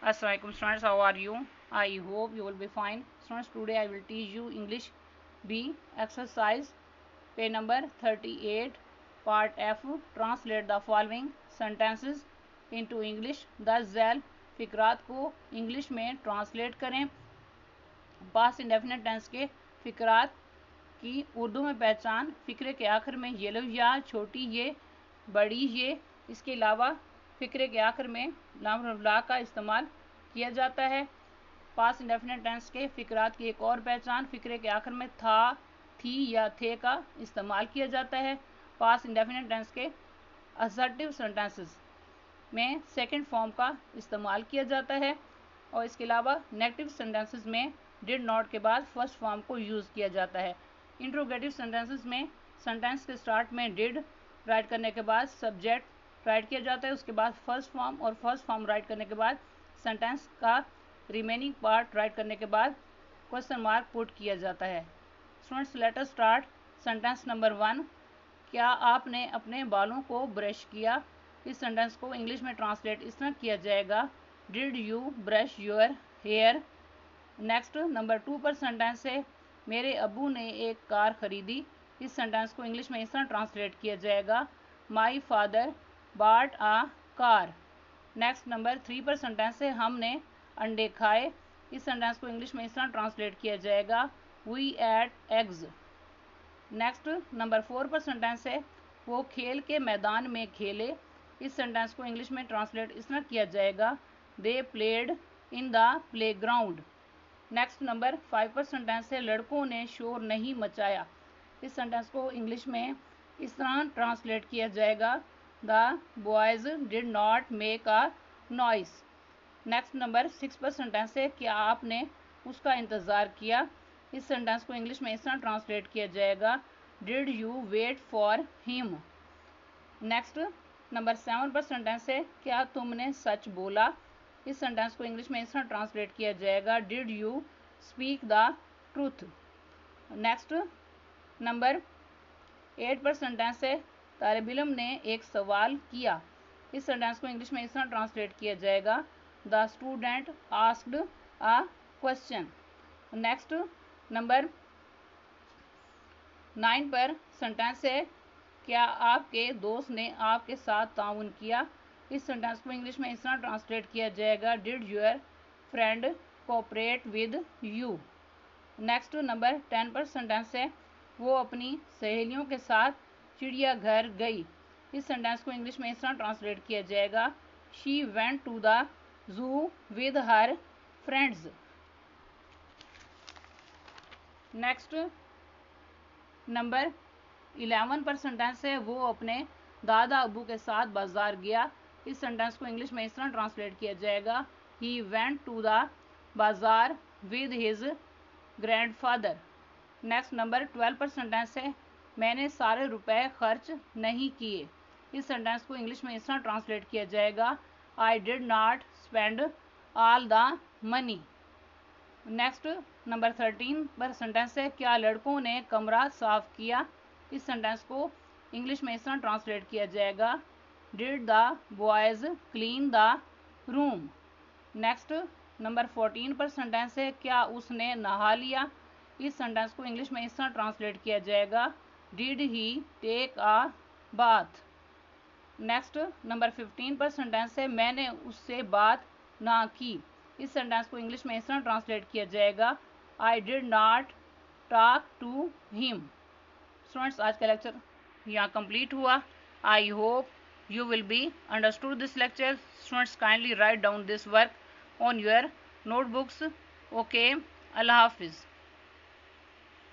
Assalamualaikum students, how are you? I hope you will be fine. Students, today I will teach you English B exercise page number 38 part F. Translate the following sentences into English. 10 Zail फिक्रात को English में translate करें। Past indefinite tense के फिक्रात की उर्दू में पहचान। फिक्रे के आखिर में येलो या छोटी ये, बड़ी ये। इसके अलावा फिक्रे के आखिर में लाम ला का इस्तेमाल किया जाता है। पास्ट इंडेफिनिट टेंस के फिक्रात की एक और पहचान। फिक्रे के आखिर में था, थी या थे का इस्तेमाल किया जाता है। पास्ट इंडेफिनिट टेंस के असर्टिव सेंटेंसेस में सेकंड फॉर्म का इस्तेमाल किया जाता है। और इसके अलावा नेगेटिव सेंटेंसेस में डिड नॉट के बाद फर्स्ट फॉर्म को यूज़ किया जाता है। इंट्रोगेटिव सेंटेंसेस में सेंटेंस के स्टार्ट में डिड राइट करने के बाद सब्जेक्ट राइट किया जाता है, उसके बाद फर्स्ट फॉर्म, और फर्स्ट फॉर्म राइट करने के बाद सेंटेंस का रिमेनिंग पार्ट राइट करने के बाद क्वेश्चन मार्क पुट किया जाता है। Students, let us start sentence number 1। क्या आपने अपने बालों को ब्रश किया? इस सेंटेंस को इंग्लिश में ट्रांसलेट इस तरह किया जाएगा, did you brush your hair? Next number 2 पर सेंटेंस है, मेरे अब्बू ने एक कार खरीदी। इस सेंटेंस को इंग्लिश में इस तरह ट्रांसलेट किया जाएगा, my father bought a car. Next number 3 पर सेंटेंस है, हमने अंडे खाए। इस सेंटेंस को इंग्लिश में इस तरह ट्रांसलेट किया जाएगा, we ate eggs. Next number 4 पर सेंटेंस है, वो खेल के मैदान में खेले। इस सेंटेंस को इंग्लिश में ट्रांसलेट इस तरह किया जाएगा, they played in the playground. Next number 5 पर सेंटेंस है, लड़कों ने शोर नहीं मचाया। इस सेंटेंस को इंग्लिश में इस तरह ट्रांसलेट किया जाएगा, the boys did not make a noise. Next number 6 पर सेंटेंस है, क्या आपने उसका इंतज़ार किया? इस सेंटेंस को इंग्लिश में इस तरह ट्रांसलेट किया जाएगा, did you wait for him? Next number 7 पर सेंटेंस है, क्या तुमने सच बोला? इस सेंटेंस को इंग्लिश में इस तरह ट्रांसलेट किया जाएगा, did you speak the truth? Next number 8 पर सेंटेंस है, तालिब इल्म ने एक सवाल किया। इस सेंटेंस को इंग्लिश में इस तरह ट्रांसलेट किया जाएगा, the student asked a question. Next number 9 पर सेंटेंस है, क्या आपके दोस्त ने आपके साथ ताउन किया? इस सेंटेंस को इंग्लिश में इस तरह ट्रांसलेट किया जाएगा, did your friend cooperate with you? Next number 10 पर सेंटेंस है, वो अपनी सहेलियों के साथ चिड़ियाघर गई। इस सेंटेंस को इंग्लिश में इस तरह ट्रांसलेट किया जाएगा, she went to the zoo with her friends. Next number 11 पर सेंटेंस है, वो अपने दादा अबू के साथ बाजार गया। इस सेंटेंस को इंग्लिश में इस तरह ट्रांसलेट किया जाएगा, ही वेंट टू द बाजार with his grandfather. Next number 12 पर सेंटेंस है, मैंने सारे रुपए खर्च नहीं किए। इस सेंटेंस को इंग्लिश में इस तरह ट्रांसलेट किया जाएगा, I did not spend all the money. Next number 13 पर सेंटेंस है, क्या लड़कों ने कमरा साफ किया? इस सेंटेंस को इंग्लिश में इस तरह ट्रांसलेट किया जाएगा, did the boys clean the room? Next number 14 पर सेंटेंस है, क्या उसने नहा लिया? इस सेंटेंस को इंग्लिश में इस तरह ट्रांसलेट किया जाएगा, did he take a bath? Next number 15 पर सेंटेंस है, मैंने उससे बात ना की। इस सेंटेंस को इंग्लिश में इस तरह ट्रांसलेट किया जाएगा, I did not talk to him. Students, आज का लेक्चर यहाँ कंप्लीट हुआ। I hope you will be understood this lecture. Students, kindly write down this work on your notebooks. Okay, Allah Hafiz.